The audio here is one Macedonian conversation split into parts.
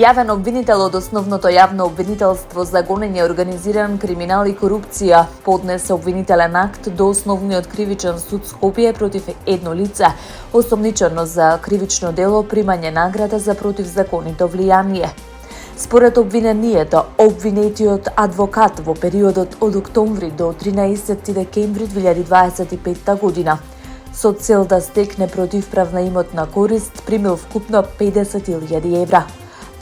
Јавен обвинител од Основното јавно обвинителство за гонење организиран криминал и корупција поднесе обвинителен акт до Основниот кривичен суд Скопје против едно лице, осомничено за кривично дело примање награда за противзаконито влијание. Според обвинението, обвинетиот адвокат во периодот од октомври до 13 декември 2025 година со цел да стекне противправна имотна корист примил вкупно 50.000 евра.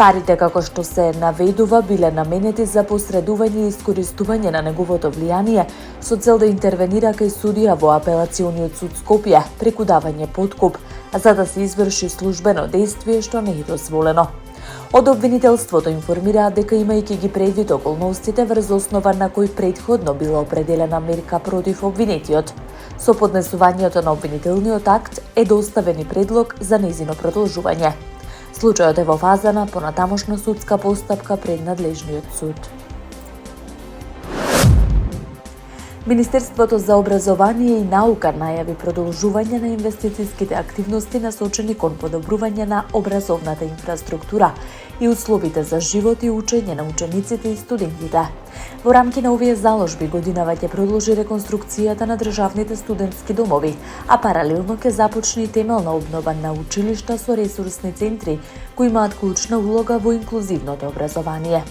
Парите, како што се наведува, биле наменети за посредување и искористување на неговото влијание со цел да интервенира кај судија во Апелациониот суд Скопје преку давање подкуп, за да се изврши службено дејствие што не е дозволено. Од обвинителството информираат дека имајќи ги предвид околностите врз основа на кој претходно била определена мерка против обвинетиот, со поднесувањето на обвинителниот акт е доставен и предлог за нејзино продолжување. Случајот е во фаза на понатамошна судска постапка пред надлежниот суд. Министерството за образование и наука најави продолжување на инвестициските активности насочени кон подобрување на образовната инфраструктура и условите за живот и учење на учениците и студентите. Во рамки на овие заложби годинава ќе продолжи реконструкцијата на државните студентски домови, а паралелно ќе започне и темелна обнова на училишта со ресурсни центри кои имаат клучна улога во инклузивното образование.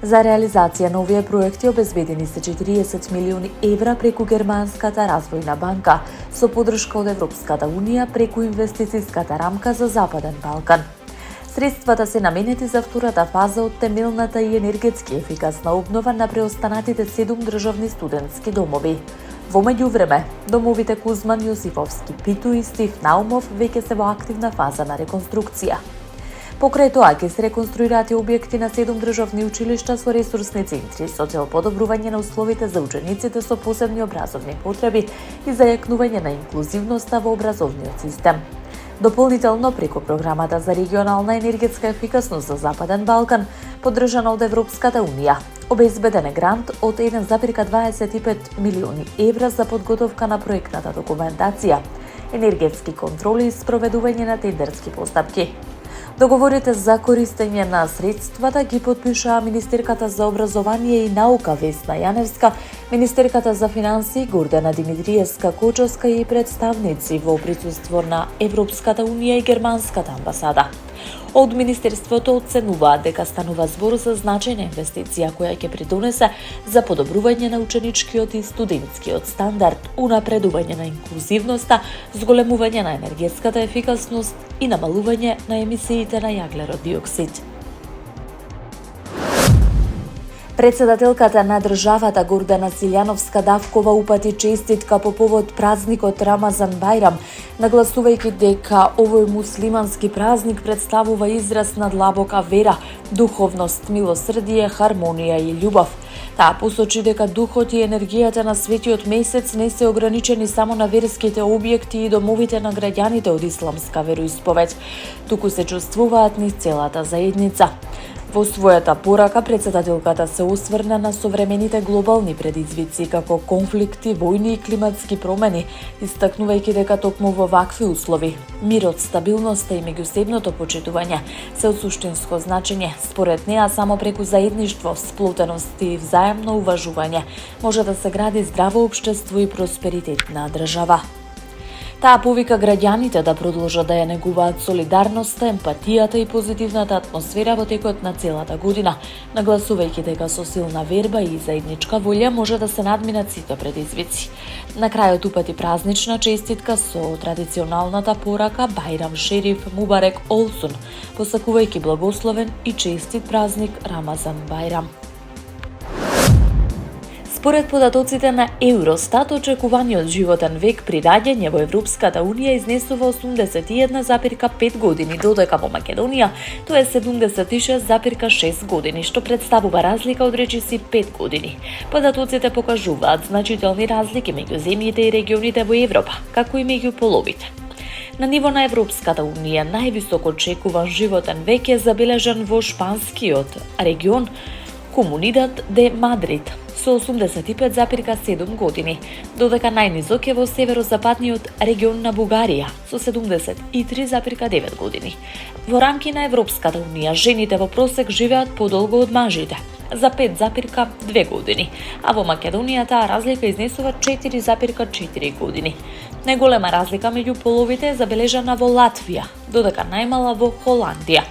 За реализација на овие проекти обезбедени се 40 милиони евра преку Германската развојна банка со поддршка од Европската унија преку инвестицијската рамка за Западен Балкан. Средствата се наменети за втората фаза од темелната и енергетски ефикасна обнова на преостанатите 7 државни студентски домови. Во меѓувреме, домовите Кузман, Јосифовски, Питу и Стив Наумов веќе се во активна фаза на реконструкција. Покрај тоа ќе се реконструираат и објекти на 7 државни училишта со ресурсни центри со цел подобрување на условите за учениците со посебни образовни потреби и зајакнување на инклузивноста во образовниот систем. Дополнително, преку програмата за регионална енергетска ефикасност за Западен Балкан, поддржана од Европската унија, обезбеден е грант од 1,25 милиони евра за подготовка на проектната документација, енергетски контроли и спроведување на тендерски постапки. Договорите за користење на средствата ги подпишаа министерката за образование и наука Весна Јаневска, министерката за финансии Гордана Димитриевска-Кочовска и представници во присуство на Европската унија и Германската амбасада. Од министерството оценуваат дека станува збор за значајна инвестиција која ќе придонесе за подобрување на ученичкиот и студентскиот стандард, унапредување на инклузивноста, зголемување на енергетската ефикасност и намалување на емисиите на јаглерод диоксид. Председателката на државата Гордана Силјановска-Давкова упати честитка по повод празникот Рамазан Бајрам, нагласувајќи дека овој муслимански празник представува израз на длабока вера, духовност, милосрдие, хармонија и љубов. Таа посочи дека духот и енергијата на светиот месец не се ограничени само на верските објекти и домовите на граѓаните од исламска вероисповед, туку се чувствуваат низ целата заедница. Во својата порака, председателката се осврна на современите глобални предизвици како конфликти, војни и климатски промени, истакнувајќи дека токму во вакви услови мирот, стабилноста и меѓусебното почитување се од суштинско значење. Според неа, само преку заедништво, сплотеност и взаемно уважување може да се гради здраво општество и просперитетна држава. Таа повика граѓаните да продолжат да ја негуваат солидарноста, емпатијата и позитивната атмосфера во текот на целата година, нагласувајќи дека со силна верба и заедничка волја може да се надминат сите предизвици. На крајот упати празнична честитка со традиционалната порака Бајрам Шериф Мубарек Олсун, посакувајќи благословен и честит празник Рамазан Бајрам. Според податоците на Евростат, очекуваниот животен век при раѓање во Европската унија изнесува 81,5 години, додека во Македонија тоа е 76,6 години, што представува разлика од речиси 5 години. Податоците покажуваат значителни разлики меѓу земјите и регионите во Европа, како и меѓу половите. На ниво на Европската унија највисоко очекуван животен век е забележан во шпанскиот регион, Comunidad de Madrid со 85,7 години, додека најнизок е во северозападниот регион на Бугарија со 73,9 години. Во рамки на Европската унија, жените во просек живеат подолго од мажите, за 5,2 години, а во Македонија таа разлика изнесува 4,4 години. Најголема разлика меѓу половите е забележана во Латвија, додека најмала во Холандија.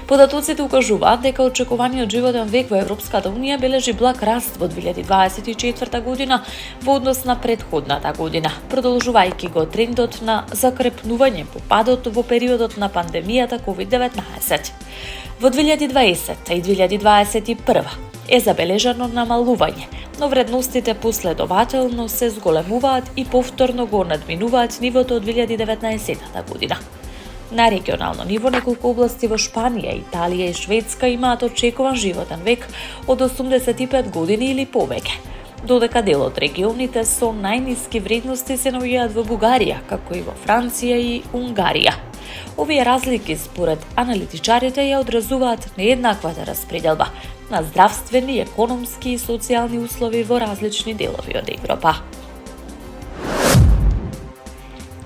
Податоците укажуваат дека очекуваниот животен век во Европската унија бележи благ раст во 2024 година во однос на претходната година, продолжувајќи го трендот на закрепнување по падот во периодот на пандемијата COVID-19. Во 2020 и 2021 е забележано намалување, но вредностите последователно се зголемуваат и повторно го надминуваат нивото од 2019 година. На регионално ниво неколку области во Шпанија, Италија и Шведска имаат очекуван животен век од 85 години или повеќе, додека дел од регионите со најниски вредности се наоѓаат во Бугарија, како и во Франција и Унгарија. Овие разлики според аналитичарите ја одразуваат нееднаквата распределба на здравствени, економски и социјални услови во различни делови од Европа.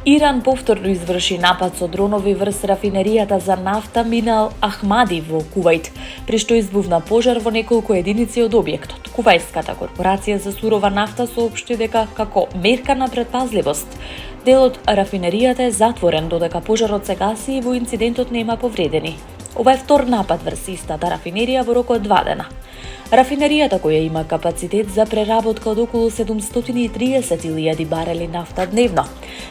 Иран повторно изврши напад со дронови врз рафинеријата за нафта Мин Ал Ахмади во Кувајт, при што избувна пожар во неколку единици од објектот. Кувајската корпорација за сурова нафта соопшти дека како мерка на предпазливост делот рафинеријата е затворен, додека пожарот се гаси и во инцидентот нема повредени. Ова е втор напад врз истата рафинерија во рок од 2 дена. Рафинеријата, која има капацитет за преработка од околу 730.000 барели нафта дневно,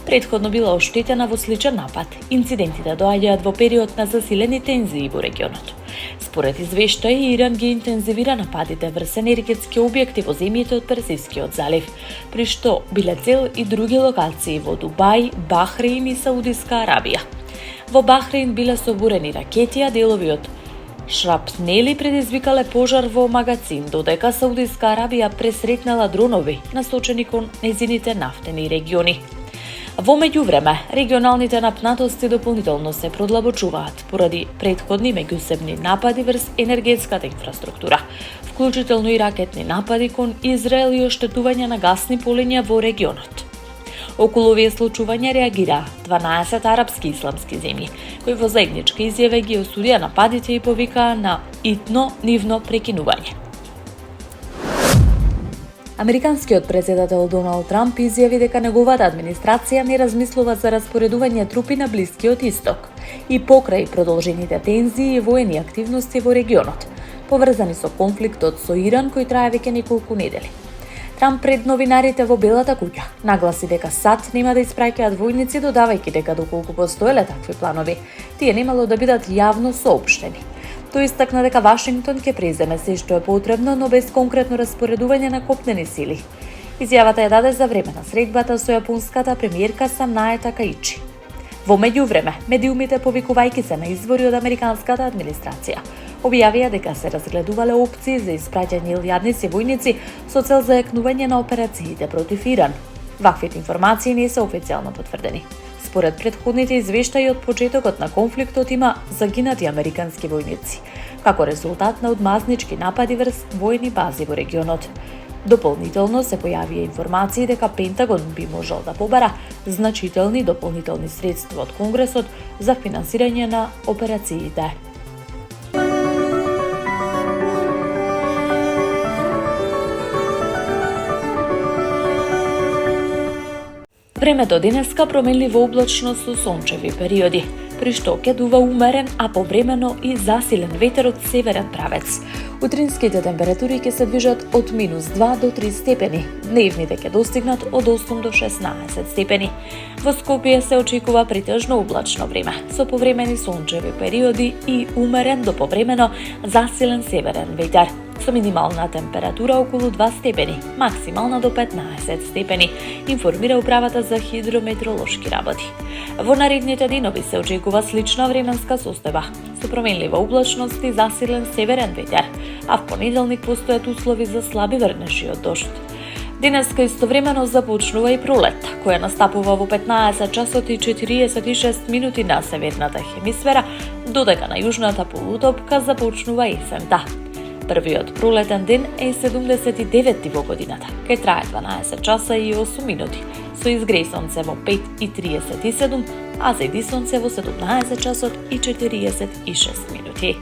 претходно била оштетена во сличен напад. Инцидентите доаѓаат во период на засилени тензии во регионот. Според извештаи, Иран ги интензивира нападите врз енергетски објекти во земјите од Персискиот залив, при што биле цел и други локации во Дубај, Бахрейн и Саудиска Арабија. Во Бахрейн биле соборени ракети, а делови од шрапнели предизвикале пожар во магазин, додека Саудиска Арабија пресретнала дронови насочени кон незините нафтени региони. Во меѓувреме, регионалните напнатости дополнително се продлабочуваат поради претходни меѓусебни напади врз енергетската инфраструктура, вклучително и ракетни напади кон Израел и оштетување на гасни полиња во регионот. Околу овие случувања реагира 12 арапски исламски земји, кои во заедничка изјава ги осудија нападите и повикаа на итно нивно прекинување. Американскиот претседател Доналд Трамп изјави дека неговата администрација не размислува за распоредување трупи на Блискиот Исток и покрај продолжените тензии и воени активности во регионот, поврзани со конфликтот со Иран кој трае веќе неколку недели. Трамп пред новинарите во Белата куќа нагласи дека САД нема да испраќаат војници, додавајќи дека доколку постоеле такви планови, тие немало да бидат јавно соопштени. Тој истакна дека Вашингтон ќе преземе се што е потребно, но без конкретно распоредување на копнени сили. Изјавата ја даде за време на средбата со јапонската премиерка Санае Такаичи. Во меѓувреме, медиумите, повикувајќи се на извори од американската администрација, објавија дека се разгледувале опции за испраќање илјадници војници со цел зајакнување на операциите против Иран. Ваквите информации не се официјално потврдени. Според претходните извештаи од почетокот на конфликтот има загинати американски војници, како резултат на одмазнички напади врз војни бази во регионот. Дополнително се појавија информации дека Пентагон би можел да побара значителни дополнителни средства од Конгресот за финансирање на операциите. Времето денеска променливо облачно со сончеви периоди, при што ќе дува умерен, а повремено и засилен ветер од северен правец. Утринските температури ќе се движат од -2 до 3 степени, дневните ќе достигнат од 8 до 16 степени. Во Скопје се очекува претежно облачно време, со повремени сончеви периоди и умерен до повремено засилен северен ветер, со минимална температура околу 2 степени, максимална до 15 степени, информира Управата за хидрометеоролошки работи. Во наредните денови се очекува слична временска состојба, со променлива облачност и засилен северен ветер, а в понеделник постојат услови за слаби врнежи од дожд. Денеска истовремено започнува и пролет, која настапува во 15 часот и 46 минути на северната хемисфера, додека на јужната полутопка започнува есента. Првиот пролетен ден е 79 во годината. Кај трае 12 часа и 8 минути, со изгреј сонце во 5:37, а зајди сонце во 17 часот и 46 минути.